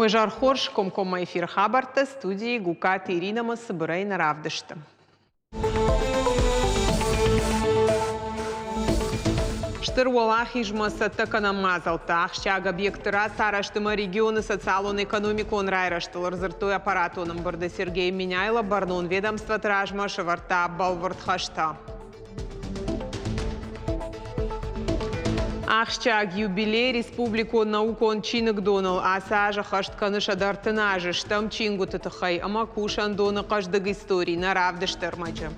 Ожар Хорш, комкома эфир хабарта, студии Гукат Ирина Масабырай Наравдышты. Штырвалах ижмаса таканамазалта, ахщаг объектора Сараштыма регионы социалон-экономику он райраштылар зыртой аппаратоным барды Сергей Миняйло барнун ведомство тражма шаварта балвардхашта. Ахщаг юбилей республику наукон чинык донал, а сажа хаштканыша дартынажы, штам чингу тытыхай, амакушан дона каждый истории наравдыштырмачы.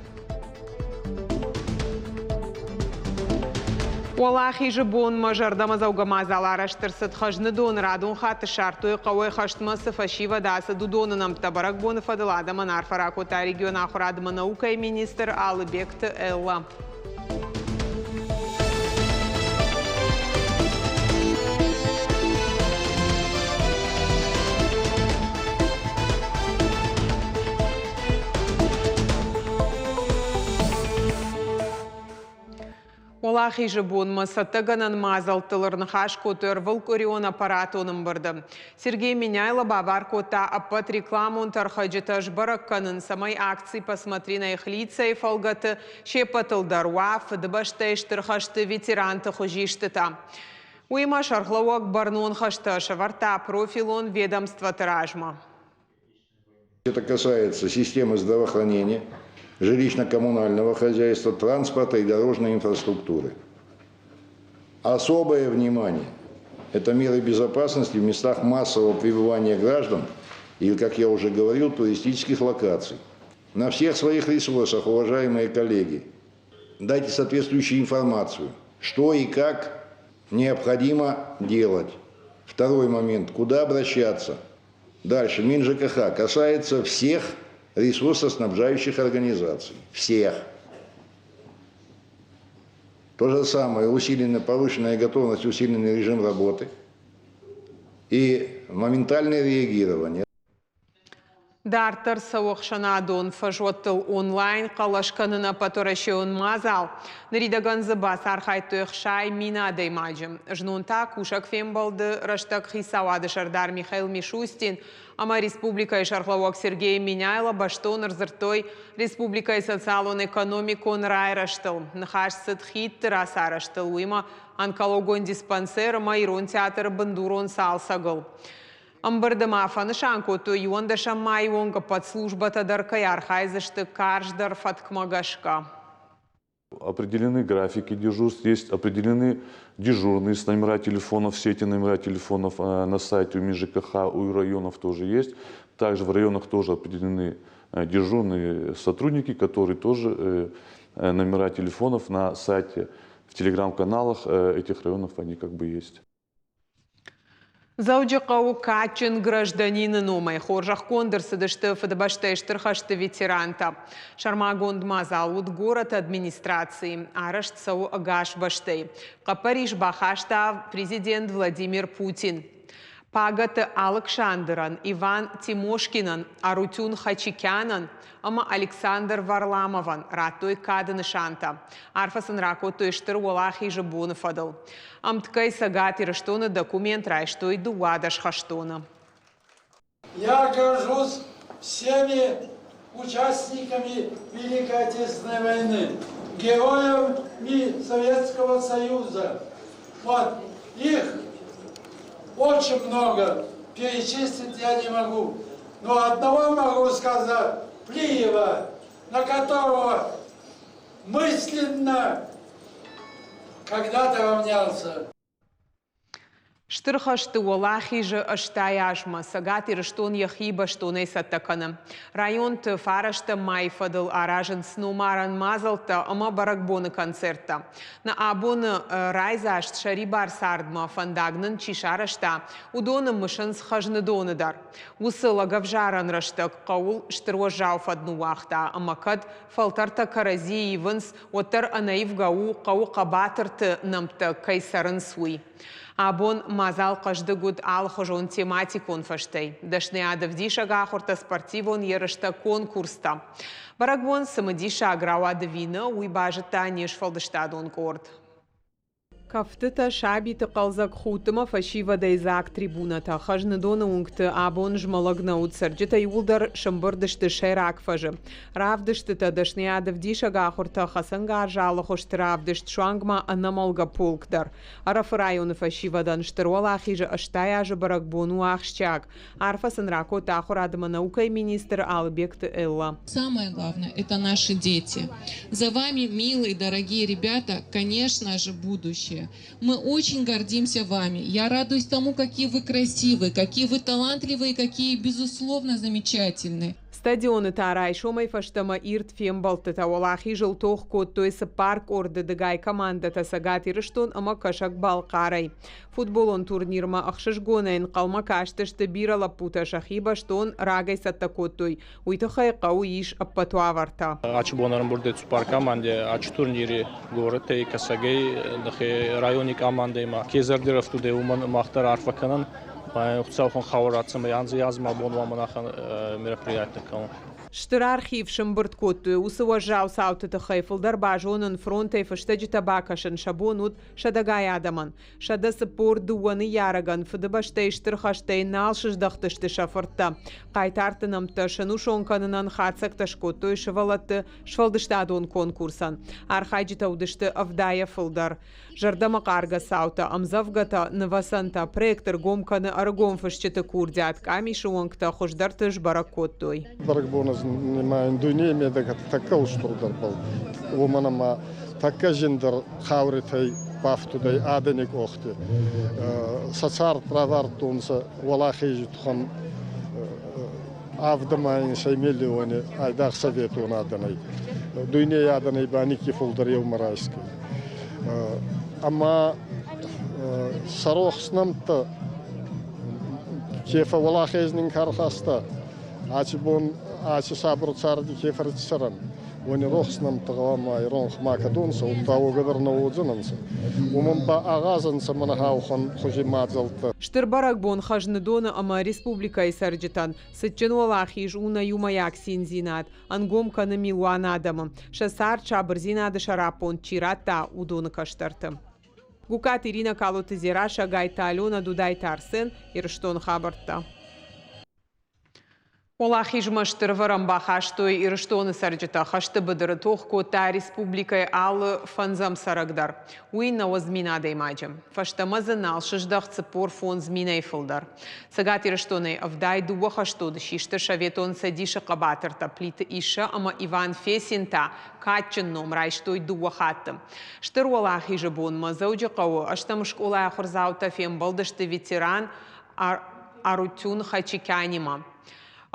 Уалахи жбон мажардама заугамазал араштырсыт хажны дон радун хаты шартуй қауай хаштмасы фашива дасы дудонынам табарак боны фадыладама нарфаракота регион ахурадама наука и министр Алыбекті Элла. Олахи жыбон масаттыганан мазалтылырны хаш котыр вылкорион аппаратоным барды. Сергей Миняйло бавар кота аппат рекламун тархаджитаж баракканын самай акции «Посмотри на их лица» и фалгаты шепатыл даруа фдбаштейштыр хашты ветеранты хожиштыта. Уйма шархлауак барнун хашты шаварта профилон ведомства тражма. Это касается системы здравоохранения, жилищно-коммунального хозяйства, транспорта и дорожной инфраструктуры. Особое внимание – это меры безопасности в местах массового пребывания граждан или, как я уже говорил, туристических локаций. На всех своих ресурсах, уважаемые коллеги, дайте соответствующую информацию, что и как необходимо делать. Второй момент – куда обращаться. Дальше, МинЖКХ касается всех ресурсоснабжающих организаций. Всех. То же самое, усиленная повышенная готовность, усиленный режим работы и моментальное реагирование. Дартер сауахшанадон фажоттыл онлайн калашканына паторашеон мазал. Наридаган забас архайтуэх шай мина даймаджим. Жнунта кушак фембалды раштак хисавады шардар Михаил Мишустин. Ама республика и шархлавок Сергей Миняйло баштон рзыртой республика и социалон-экономикон райраштыл. Нахаш садхит терасараштыл. Уима онкологон диспансер майрон театр бандурон салсагыл. Амбардама фанышанку то юнда шамай вонга подслужбата даркаяр хайзашты карждар фаткмагашка. Определены графики дежурств, есть определены дежурные с номера телефонов, все эти номера телефонов на сайте у МинЖКХ, у районов тоже есть. Также в районах тоже определены дежурные сотрудники, которые тоже номера телефонов на сайте, в телеграм-каналах этих районов они как бы есть. Зауджақау качын гражданины номай, хоржақ кондырсыдышты фадабаштайштыр хашты ветеранта. Шармагонд мазалуд город администрации, арашт сау агаш баштай. Қапариш бахашта президент Владимир Путин. Пагаты Александран, Иван Тимошкинан, Арутюн Хачикянан, ама Александр Варламован, ратой кадыны шанта. Арфасын ракотой штыр олахи жабуны фадал. Амткай сагати раштоны документ райштой дуадаш хаштона. Я горжусь всеми участниками Великой Отечественной войны, героями Советского Союза. Вот, их очень много, перечислить я не могу. Но одного могу сказать, Плиева, на которого мысленно когда-то равнялся. Штырхашты олахи же аштаяшма, сагати раштон яхиба штонай саттакана. Район ты фарашта майфадыл аражен снумаран мазалта, ама баракбоны концерта. На абоны райзашт шарибар сардма фандагнын чишарашта, удоны мышын схажны доныдар. Усыла гавжаран раштак каул штырвожау фадну вахта, ама кад фалтарта карази ивынс, отар анаив гау кау кабатырты намта кайсарын суй. Абон мазал каждый год алхожон тематикон фаштай. Дашны адавдиша гахорта спортивон ерышта конкурста. Барагбон самадиша аграуада вина уйбажыта неш фалдыштадон корд. Кафтыта шаби тыкалзак хутыма фашива дайзак трибуната. Хажны дона унгты абон жмалагна утсарджита юлдар шамбырдышты шайрак фажы. Равдышты та дашнияда вдиша гахурта хасанга жалы хошты равдышт шуангма анамалга полкдар. Арафы районы фашивадан штыруала ахижа аштаяжы баракбону ахщак. Арфасын рако тахурадыма наукай министр Албекты Элла. Самое главное – это наши дети. За вами, милые, дорогие ребята, конечно же, будущее. Мы очень гордимся вами. Я радуюсь тому, какие вы красивые, какие вы талантливые, какие, безусловно, замечательные. Стадионы тарай шомай фаштама ирт фембалты та олахи жылтох коттойсы парк орды дыгай команда та сагат ирыштон ама кашак балқарай. Футболон турнирма ахшыш гонайын қалма каштышты бира лапута шахиба штон рагай сатта коттой. Уйтахай қау иш аппатуаварта. Ачы бонарын бурдет парк команде, ачы турнири город тей касагей райони командайма. Кезердеров туде уман махтар арфаканан. Уцалхон хаварацам янзы язма бонваманахан мероприятия. Штыр архив шымбырт коттуй, усы важау сауты хайфылдар бажонын фронтай фыштаджи табакашын шабонут шадагай адаман. Шадасы пор дуаны яраган, фыдыбаштай штырхаштай налшыждақтышты шафыртта. Қайтартынымты шыну шонканынан хатсакташ коттуй шывалатты швалдыштадон конкурсан. Архайджи таудышты авдая фылдар. Жардама қарга саута, амзавгата навасанта, проектор гомканы аргом фышчыты курдят, камиши онкта хождартыш барак коттуй. Нема индунемия да така устурдар был. Уманама така жендер хавритай бафтудай аденик охти. Сацар правар тунса валахи тухам авдамайн саймелиони айдах совету наданай. Дуйне яданай баники фулдар евмарайский. Ама сарохснамта кефа валахизнин кархаста. Ачбон ачы сабыр царды кефіртсірін. Оны рохснам тығама иронх макадонса, ұттауы ғыдырна оdzынынса. Умымба ағазынса мұны хаухан хожимадзалты. Штырбарак бон хажны дона ама республика исарджитан. Сытчын олахиж уна юмаяк синзинат. Ангом каны милуан адамы. Шасар чабыр зинады шарапон чирата удоны каштарты. Гукат Ирина Калуты Зираша Гайта Алена Дудай Тарсен Ирштон Хабарта. Олахиж маштырварам бахаштой ирштоны сарджита хашты быдыры тохко та республикай алы фанзам сарагдар. Уйна озмина даймаджам. Фаштамазы налшыждах цепор фон зминай фылдар. Сагат ирштоны авдай дуба хаштоды шишты шаветон садиша қабатырта плиты иша ама Иван Фесинта катчын ном райштой дуба хаттым. Штыр олахижы бонма зауджы қауы аштам школа ахырзаута фем балдышты ветеран Арутюн Хачикянима.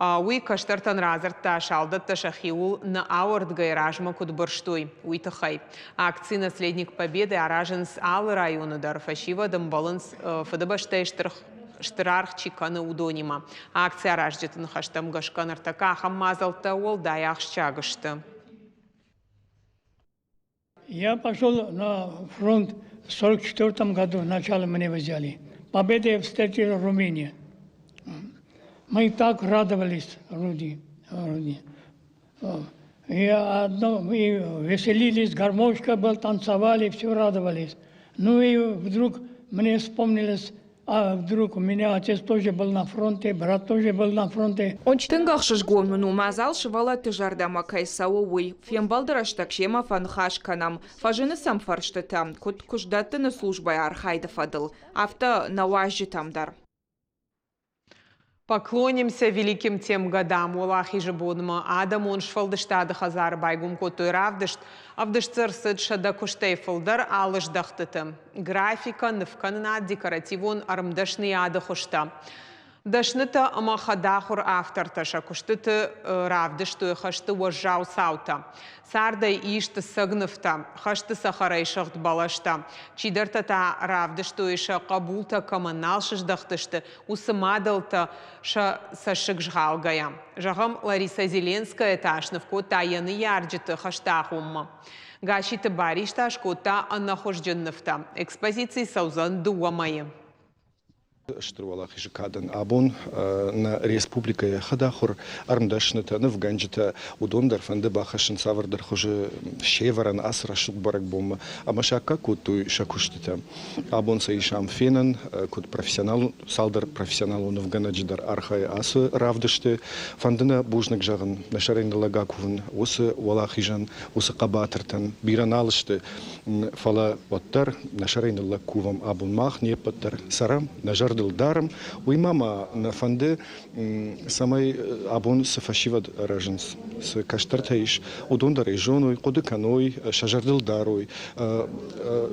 Уи каштартан разарта шалдатта шахиул на ауард гайражма кудбарштой. Уи тахай. Акции «Наследник Победы» аражен с алы району дар фашива дамбаланс фадабаштай штырарх чиканы удонима. Акция араждетын хаштам гашкан артака хаммазалта ол даях щагышты. Я пошел на фронт в 1944 году, начало меня взяли. Победа встретила Румыния. Мы так радовались, Руди. И веселились, гармошка был, танцевали, все радовались. Ну и вдруг мне вспомнилось, а вдруг у меня отец тоже был на фронте, брат тоже был на фронте. Ончтынгах шыжгон ну мазал шывала тыжардама кайсауый. Фембалдыраштак шема фанхашканам. Фажины сам фарштетам, кут куждатыны службай архайда фадыл. Авто наважжи тамдар. Поклонимся великим тем годам. Олахи же бодма адам он шфалдыштады хазар байгум котой равдышт, авдышцыр сыдшада куштей фылдар алышдахтытым. Графика нывканына декоративон армдашны ады хушта. Дашныта ама хадахур авторташа куштыты равдышты хашты уажжау саута. Сардай ишты сыгныфта, хашты сахарай шахт балашта. Чидарта равдышты иша кабулта каманал шыждахтышты, усымадалта сашык жгалгая. Жагам Лариса Зеленская ташнывко таяны ярджыты хаштахумма. Гашиты баришташ кота анахождженныфта. Экспозиции саузан дуамайы. Штурвала хижикадан абон на республика хадахур армдашната навганжата удондар фанды бахашын савардар хуже шеваран асра шукбарак бом амашака куту шакуштита абон саишам фенан кут профессионал салдар профессионал навганадждар архай асы равдышты фандына бужнак жагын нашарен лагакувын осы вала хижан осы кабатыртан бираналышты фала оттар нашарен лагкувам абон мах не паттар сарам нажар даром уймама на фанды самой абон с фашивад раженс с каштартаиш удондар ижоной кодыканой шажардыл дарой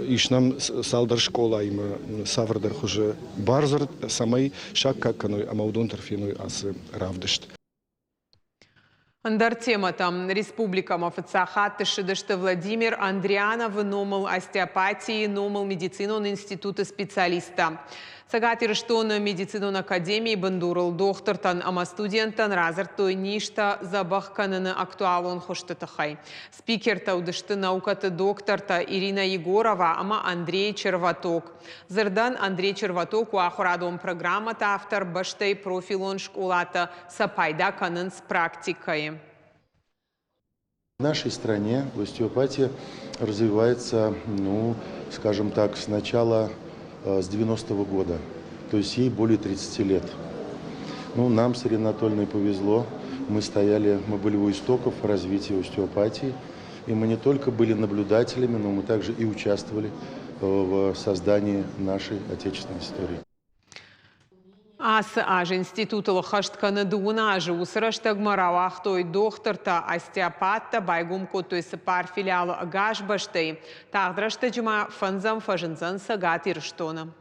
ишнам салдар школа има савардар хуже барзар самой шаккаканой ама удондар финой асы равдышт. Андар темата республика Мафацахат Шидышты Владимир Андрианов номал остеопатии, номал медицину института специалиста. Сагатир что на медицину академии бандурал доктортан, ама студентан разартой ништа забахкананы актуалон хоштатахай. Спикерта удышты науката докторта Ирина Егорова, ама Андрей Черваток. Зардан Андрей Черваток у ахурадом программата автор баштай профилон школата сапайда канын с практикой. В нашей стране остеопатия развивается, скажем так, с начала с 90-го года, то есть ей более 30 лет. Нам с Ириной Анатольевной повезло, мы были у истоков развития остеопатии, и мы не только были наблюдателями, но мы также и участвовали в создании нашей отечественной истории. Аж институты лохаштканы дуунажы усыраштаг маравах той докторта остеопатта байгум котой сапар филиалы агаш баштай тағдырашта жима фанзам фажынзан сагатир штона.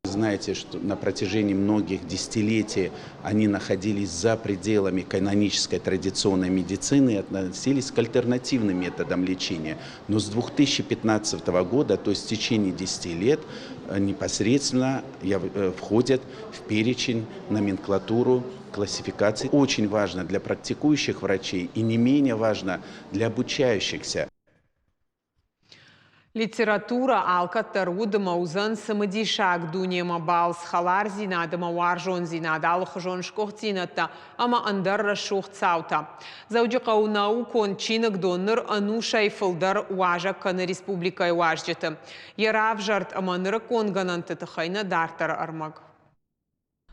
Знаете, что на протяжении многих десятилетий они находились за пределами канонической традиционной медицины и относились к альтернативным методам лечения. Но с 2015 года, то есть в течение 10 лет, непосредственно входят в перечень, номенклатуру, классификации. Очень важно для практикующих врачей и не менее важно для обучающихся. Литература алкаттар удыма узан самыдишак дунема балс халар зинадыма варжон зинадал хжон шкох зинатта, ама андарра шох цаута. Заудиқау наукон чинык донныр анушай фылдар уажак каны республикай уажджеты. Ярав жарт аманыры конгананты тыхайна дартар армаг.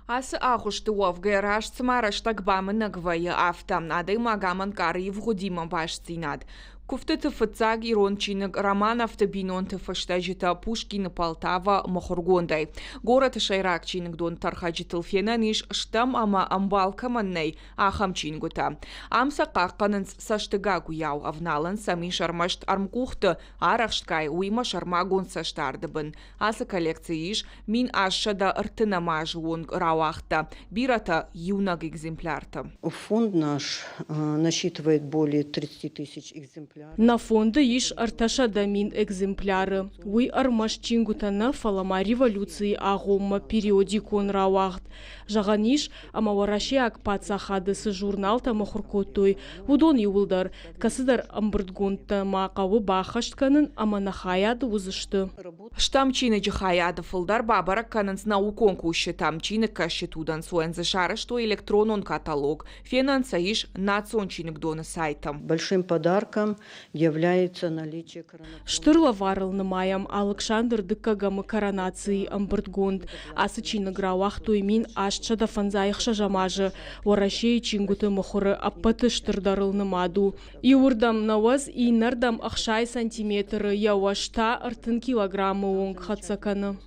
Асы ахушты уавгай рашцы мараштагбамы нагвая автам, надый магаман кары вгудима баш зинад. Куфтыты фыцаг ирон чинык роман автобинон тыфыштажита Пушкин Полтава Мохоргондай. Город шайрак чинык дон тархаджитыл фенаниш штам ама амбалка манней ахам чингута. Амса қаққанын саштыга гуяу авналын сами шармашт армкухты арахшткай уйма шармагон саштардыбын. Асы коллекцииш мин ашшада ыртына мажуон рауахта. Бирата юнаг экземплярта. Фонд наш насчитывает более 30 тысяч экземпляров. На фонды иш арташа дамин экземпляры. Уй армаш чингутана фалама революции агома периодикон рауахт. Жағаниш ама вараши акпаца хадысы журнал тамахуркотой. Удон юлдар. Касыдар амбырдгонта мақавы бахаштканын ама нахаяды узышты. Штам чины джихаяды фылдар бабарак канынс наукон куши там чины кашетудан суэнзы шары, что электронон каталог. Финансаиш национ чиник дона сайтам. Большим подарком является наличие коронации. Штырла варылны маям Александр дыккагамы коронации амбырдгонд. Асы чины грауах тоймин ашчада фанзайықша жамажы. Варашей чингуты мухуры аппаты штырдарылны маду. И урдам наваз и нардам ахшай сантиметры явашта артын килограммы онг хатсаканы.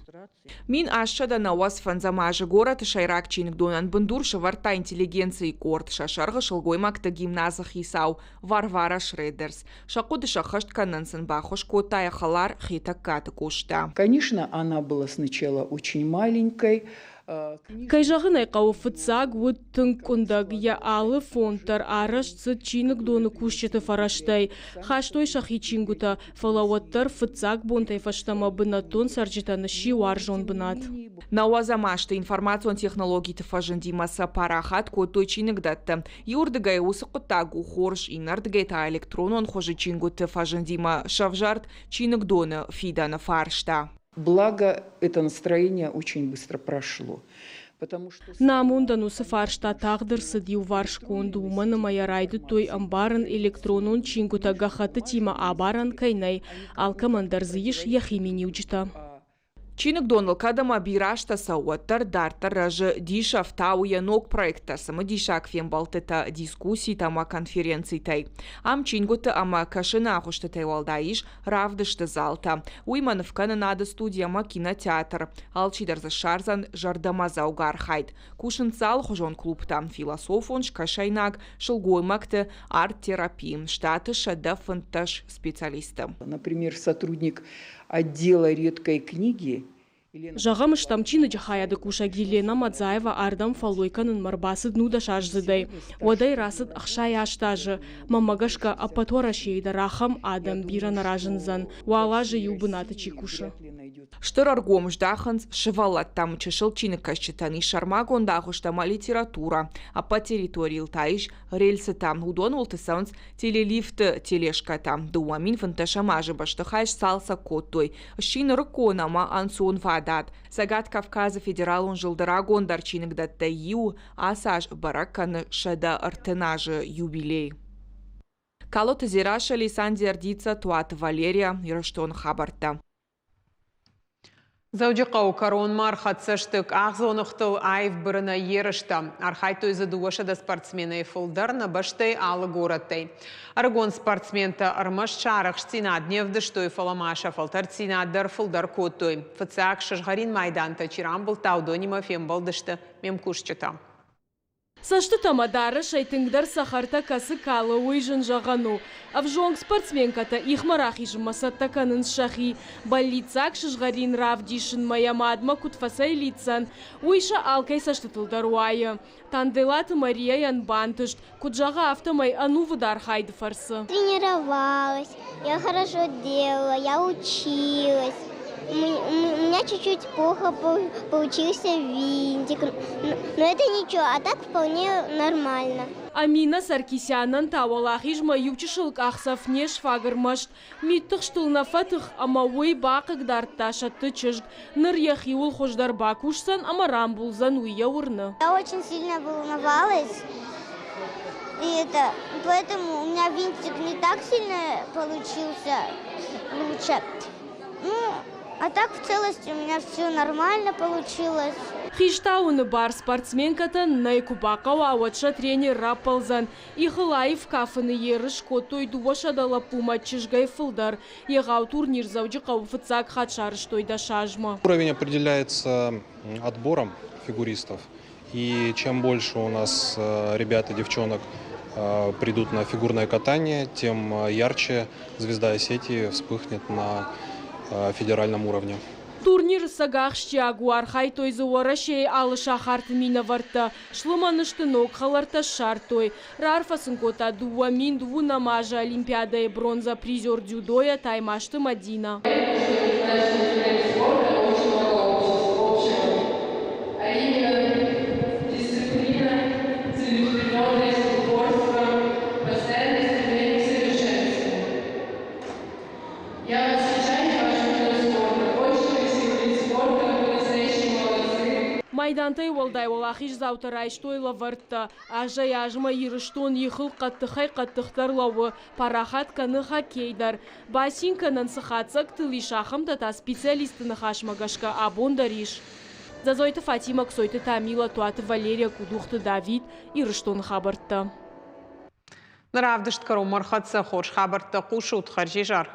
Мин ашшада наваз фанзамажы город шайрак чиник донан бандур шаварта интеллигенции корт шашарғы шылгоймакта гимназах исау Варвара Шредерс. Шакуды шахашт канансен бахош котая халар хитак каты кушта. Конечно, она была сначала очень маленькой. Кайжағын айқауы фыцаг өттің күндаг я алы фонтар араш цыт чинык доны кушчеты фараштай. Хаштой шахи чингута фалауаттар фыцаг бонтай фаштама бынатон сарджитаны ши варжон бынат. Науазамашты информацион технологии тыфажындимаса парахат котой чинык датты. Юрдыгай усы құттагу хорш инардыгай та электронон хожи чингу тыфажындима шавжарт чинык доны фиданы фаршта. Благо, это настроение очень быстро прошло. Потому что... Намундану сафаршта тагдыр сыдью варшконду уманамая райды той амбаран электронун чингута гахата тима абаран кайнай алкамандар зыиш яхимини уджита. Чинык Донал кадама бирашта сауаттар дартар ражы дишав тауя ног проекта самы дишак фем балтета дискуссий тама конференции тай. Ам чингута ама кашина ахушта тайвалдаиш равдышты залта. Уйманов кананада студия ма кинотеатр. Алчидар за шарзан жардамаза угархайт. Кушын зал хожон клубта. Философонш кашайнаг шылгоймакты арт-терапии. Штаты шада фантаж специалиста. Например, сотрудник отдела редкой книги. Жағам штамчины жахаяды куша Елена Мадзаева ардам фалойканын марбасы днуда шажзыдай. Одай расыд ақшай аштажы. Мамагашка апатора шейді рахам адам бира наражынзан. Уалажы юбынаты чикуша. Штыраргом ждаханс шевалат там чешыл чиныкаш читани шармагон дахуштама литература. А по территории лтаиш рельсы там удон ултысаунс телелифт телешка там. Дуамин фанташамажы баштахайш салса коттой. Шин рыконама ансон вадат. Сагат Кавказа федералун жылдырагон дарчиник датта ю асаж бараканы шада артенажы юбилей. Калоты зираша лисанди ардица туат Валерия Яраштон хабарта. Заудиқау корон мархатсыштык ағзонықтыл айв біріна ерішті. Архайтой задуашыда спортсмены фылдарна баштай алы гораттай. Аргон спортсменті армаш чарық штинад невді штой фаламаша фалтар цинаддар фылдар коттой. Фыцак шашғарин майданта чирам был таудонима фем балдышты мемкушчыта. Сашты тамадары шайтыңдар сахарта касы калы ойжын жағану. Авжонг спортсменката ихмарах ижмасатта канын шахи. Баллицак шыжгарин равдишын маямадма кутфасай лицан. Уйша алкай саштытылдар уайы. Танделат Мария Янбантышт. Куджага автомай ану выдар хайды фарсы. Тренировалась, я хорошо делала, я училась. У меня чуть-чуть плохо получился винтик, но это ничего, а так вполне нормально. Амина Саркисянан тавалахижма ючишылк ахсаф не шфагырмашт. Миттық штылна фатых, ама уй бақық дарташа тычыжг. Ныр яхиул хождар бакушсан, ама рамбулзан уйя урны. Я очень сильно волновалась, поэтому у меня винтик не так сильно получился лучше. А так в целости у меня все нормально получилось. Хиштауны бар спортсменката найкубакава аватша тренер рапалзан. Ихылаев кафыны ерыш котой дуашадала пума чижгай фылдар. Егау турнир заудиқау фыцак хатшарыш тойда шажма. Уровень определяется отбором фигуристов. И чем больше у нас ребят и девчонок придут на фигурное катание, тем ярче звезда Осетии вспыхнет на федеральном уровне. Турнир сагахшчи агуар хайтой зуарашей алыша хартмина варта. Шлыманышты ног халарта шартой. Рарфасын кота дуамин двунамажа олимпиада и бронза призер дюдоя таймашты Мадина. Майдантай волдай волахиш заутарайш тойла варта. Ажа яжма ирыштон ехыл қаттықай қаттықтарлауы. Парахат каны хоккейдар. Басинканын сыхатсак тылишахым тата специалистыны хашмагашка абондариш. Зазойты Фатима Ксойты Тамила Туаты Валерия Кудухты Давид ирыштон хабарта. Наравдышт кару мархатса хорш хабарта кушут харжижар.